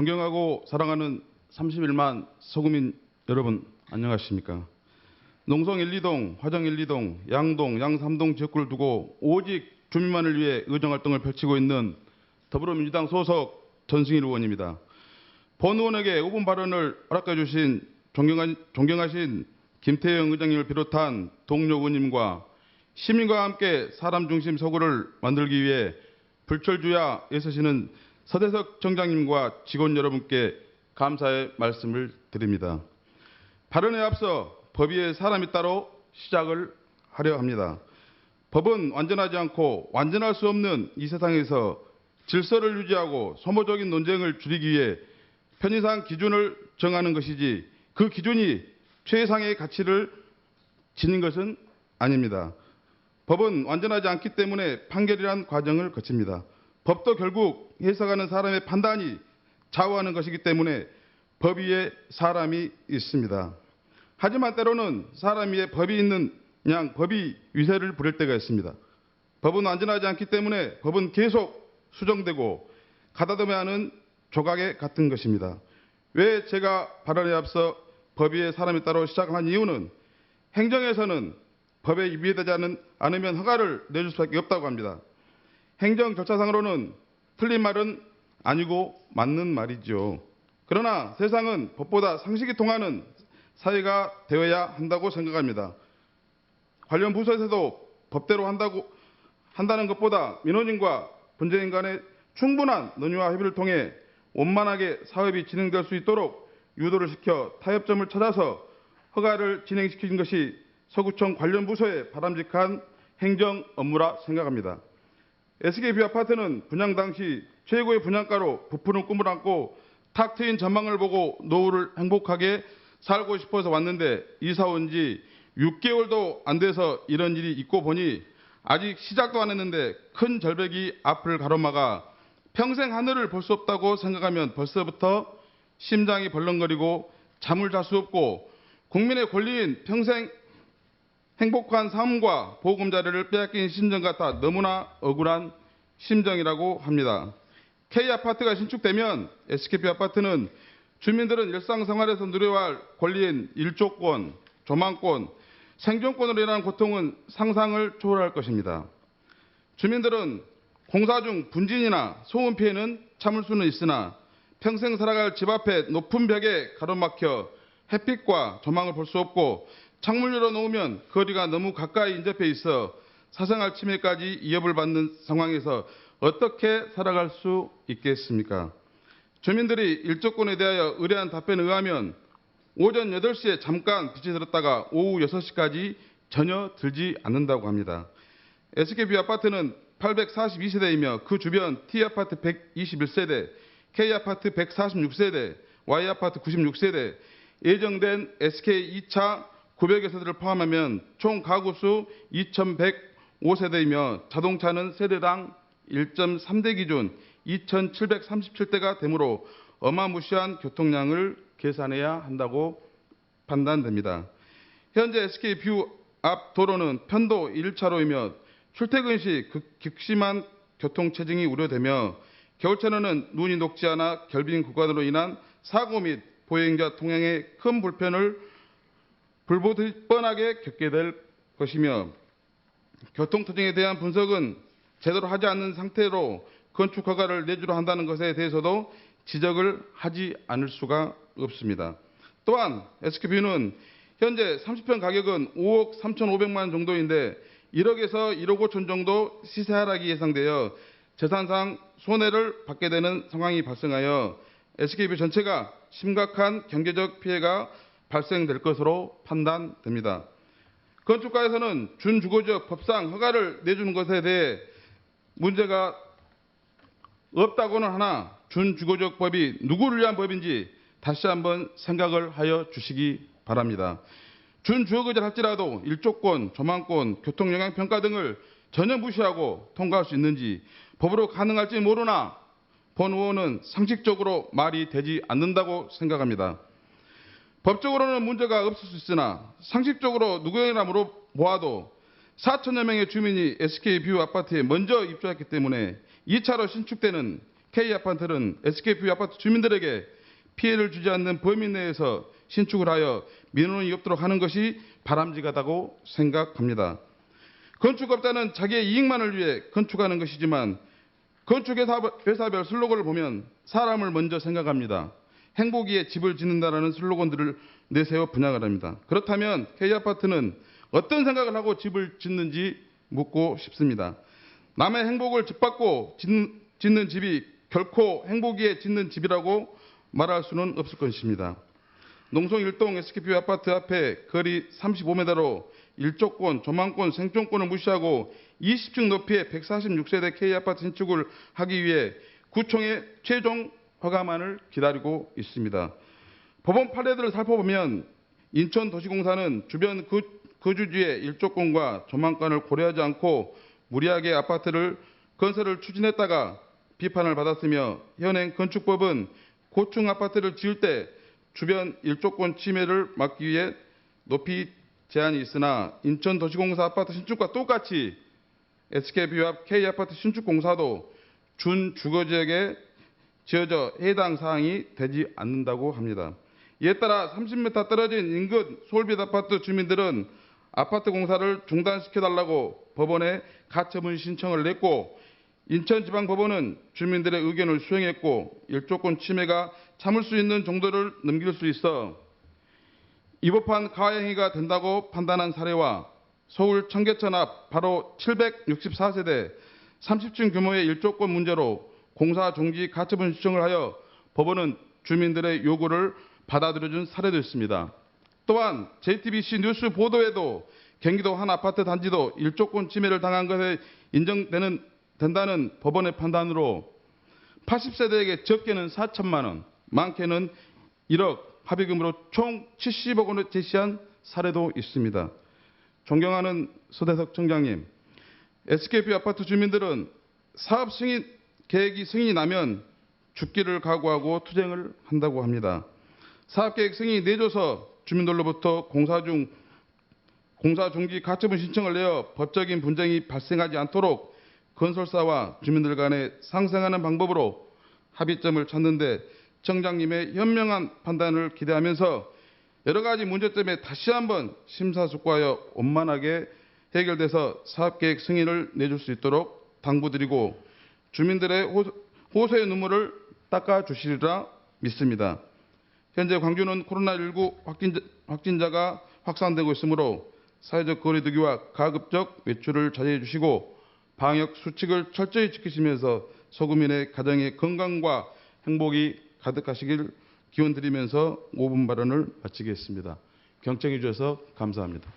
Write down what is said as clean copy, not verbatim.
존경하고 사랑하는 31만 서구민 여러분 안녕하십니까. 농성 1, 2동, 화정 1, 2동, 양동, 양 3동 지역구를 두고 오직 주민만을 위해 의정활동을 펼치고 있는 더불어민주당 소속 전승일 의원입니다. 본 의원에게 5분 발언을 허락해 주신 존경하신 김태형 의장님을 비롯한 동료 의원님과 시민과 함께 사람 중심 서구를 만들기 위해 불철주야 애쓰시는 서대석 정장님과 직원 여러분께 감사의 말씀을 드립니다. 발언에 앞서 법 위에 사람이 따로 시작을 하려 합니다. 법은 완전하지 않고 완전할 수 없는 이 세상에서 질서를 유지하고 소모적인 논쟁을 줄이기 위해 편의상 기준을 정하는 것이지 그 기준이 최상의 가치를 지닌 것은 아닙니다. 법은 완전하지 않기 때문에 판결이란 과정을 거칩니다. 법도 결국 해석하는 사람의 판단이 좌우하는 것이기 때문에 법 위에 사람이 있습니다. 하지만 때로는 사람 위에 법이 있는 양 법이 위세를 부릴 때가 있습니다. 법은 완전하지 않기 때문에 법은 계속 수정되고 가다듬어야 하는 조각에 같은 것입니다. 왜 제가 발언에 앞서 법 위에 사람이 따로 시작을 한 이유는 행정에서는 법에 위배되지 않으면 허가를 내줄 수밖에 없다고 합니다. 행정 절차상으로는 틀린 말은 아니고 맞는 말이죠. 그러나 세상은 법보다 상식이 통하는 사회가 되어야 한다고 생각합니다. 관련 부서에서도 법대로 한다는 것보다 민원인과 분쟁인 간의 충분한 논의와 협의를 통해 원만하게 사업이 진행될 수 있도록 유도를 시켜 타협점을 찾아서 허가를 진행시키는 것이 서구청 관련 부서의 바람직한 행정 업무라 생각합니다. SKB 아파트는 분양 당시 최고의 분양가로 부푸는 꿈을 안고 탁 트인 전망을 보고 노후를 행복하게 살고 싶어서 왔는데 이사 온 지 6개월도 안 돼서 이런 일이 있고 보니 아직 시작도 안 했는데 큰 절벽이 앞을 가로막아 평생 하늘을 볼 수 없다고 생각하면 벌써부터 심장이 벌렁거리고 잠을 잘 수 없고 국민의 권리인 평생 행복한 삶과 보금자리를 빼앗긴 심정 같아 너무나 억울한 심정이라고 합니다. K아파트가 신축되면 SKP 아파트는 주민들은 일상생활에서 누려야 할 권리인 일조권, 조망권, 생존권으로 인한 고통은 상상을 초월할 것입니다. 주민들은 공사 중 분진이나 소음 피해는 참을 수는 있으나 평생 살아갈 집 앞에 높은 벽에 가로막혀 햇빛과 조망을 볼 수 없고 창문 열어놓으면 거리가 너무 가까이 인접해 있어 사생활 침해까지 위협을 받는 상황에서 어떻게 살아갈 수 있겠습니까? 주민들이 일조권에 대하여 의뢰한 답변에 의하면 오전 8시에 잠깐 빛이 들었다가 오후 6시까지 전혀 들지 않는다고 합니다. SKB 아파트는 842세대이며 그 주변 T아파트 121세대, K아파트 146세대, Y아파트 96세대, 예정된 SK 2차 900여 세대를 포함하면 총 가구수 2105세대이며 자동차는 세대당 1.3대 기준 2737대가 되므로 어마무시한 교통량을 계산해야 한다고 판단됩니다. 현재 SK뷰 앞 도로는 편도 1차로이며 출퇴근 시 극심한 교통체증이 우려되며 겨울철에는 눈이 녹지 않아 결빙 구간으로 인한 사고 및 보행자 통행에 큰 불보듯 뻔하게 겪게 될 것이며 교통투쟁에 대한 분석은 제대로 하지 않는 상태로 건축 허가를 내주려 한다는 것에 대해서도 지적을 하지 않을 수가 없습니다. 또한 SK뷰는 현재 30평 가격은 5억 3,500만 원 정도인데 1억에서 1억 5천 정도 시세 하락이 예상되어 재산상 손해를 받게 되는 상황이 발생하여 SK뷰 전체가 심각한 경제적 피해가 발생될 것으로 판단됩니다. 건축가에서는 준주거지역 법상 허가를 내주는 것에 대해 문제가 없다고는 하나 준주거지역 법이 누구를 위한 법인지 다시 한번 생각을 하여 주시기 바랍니다. 준주거지를 할지라도 일조권, 조망권, 교통영향평가 등을 전혀 무시하고 통과할 수 있는지 법으로 가능할지 모르나 본 의원은 상식적으로 말이 되지 않는다고 생각합니다. 법적으로는 문제가 없을 수 있으나 상식적으로 누구에게나 물어보아도 4천여 명의 주민이 SK뷰 아파트에 먼저 입주했기 때문에 2차로 신축되는 K아파트는 SKP 아파트 주민들에게 피해를 주지 않는 범위 내에서 신축을 하여 민원이 없도록 하는 것이 바람직하다고 생각합니다. 건축업자는 자기의 이익만을 위해 건축하는 것이지만 건축회사별 슬로건을 보면 사람을 먼저 생각합니다. 행복 위에 집을 짓는다라는 슬로건들을 내세워 분양을 합니다. 그렇다면 K아파트는 어떤 생각을 하고 집을 짓는지 묻고 싶습니다. 남의 행복을 짓밟고 짓는 집이 결코 행복 위에 짓는 집이라고 말할 수는 없을 것입니다. 농성 1동 SKP 아파트 앞에 거리 35m로 일조권, 조망권, 생존권을 무시하고 20층 높이의 146세대 K아파트 신축을 하기 위해 구청의 최종 허가만을 기다리고 있습니다. 법원 판례들을 살펴보면 인천도시공사는 주변 거주지의 일조권과 조망권을 고려하지 않고 무리하게 아파트를 건설을 추진했다가 비판을 받았으며 현행 건축법은 고층 아파트를 지을 때 주변 일조권 침해를 막기 위해 높이 제한이 있으나 인천도시공사 아파트 신축과 똑같이 SKB와 K아파트 신축공사도 준주거지역에 지어져 해당 사항이 되지 않는다고 합니다. 이에 따라 30m 떨어진 인근 서울빛 아파트 주민들은 아파트 공사를 중단시켜달라고 법원에 가처분 신청을 냈고 인천지방법원은 주민들의 의견을 수행했고 일조권 침해가 참을 수 있는 정도를 넘길 수 있어 위법한 가해행위가 된다고 판단한 사례와 서울 청계천 앞 바로 764세대 30층 규모의 일조권 문제로 공사 종지 가처분 신청을 하여 법원은 주민들의 요구를 받아들여준 사례도 있습니다. 또한 JTBC 뉴스 보도에도 경기도 한 아파트 단지도 일조권 침해를 당한 것에 인정된다는 법원의 판단으로 80세대에게 적게는 4천만 원, 많게는 1억 합의금으로 총 70억 원을 제시한 사례도 있습니다. 존경하는 서대석 청장님, SKP 아파트 주민들은 사업 승인 계획이 승인이 나면 죽기를 각오하고 투쟁을 한다고 합니다. 사업계획 승인이 내줘서 주민들로부터 공사 종지 가처분 신청을 내어 법적인 분쟁이 발생하지 않도록 건설사와 주민들 간에 상생하는 방법으로 합의점을 찾는데 청장님의 현명한 판단을 기대하면서 여러 가지 문제점에 다시 한번 심사숙고하여 원만하게 해결돼서 사업계획 승인을 내줄 수 있도록 당부드리고 주민들의 호소의 눈물을 닦아주시리라 믿습니다. 현재 광주는 코로나19 확진자가 확산되고 있으므로 사회적 거리두기와 가급적 외출을 자제해 주시고 방역 수칙을 철저히 지키시면서 서구민의 가정의 건강과 행복이 가득하시길 기원드리면서 5분 발언을 마치겠습니다. 경청해 주셔서 감사합니다.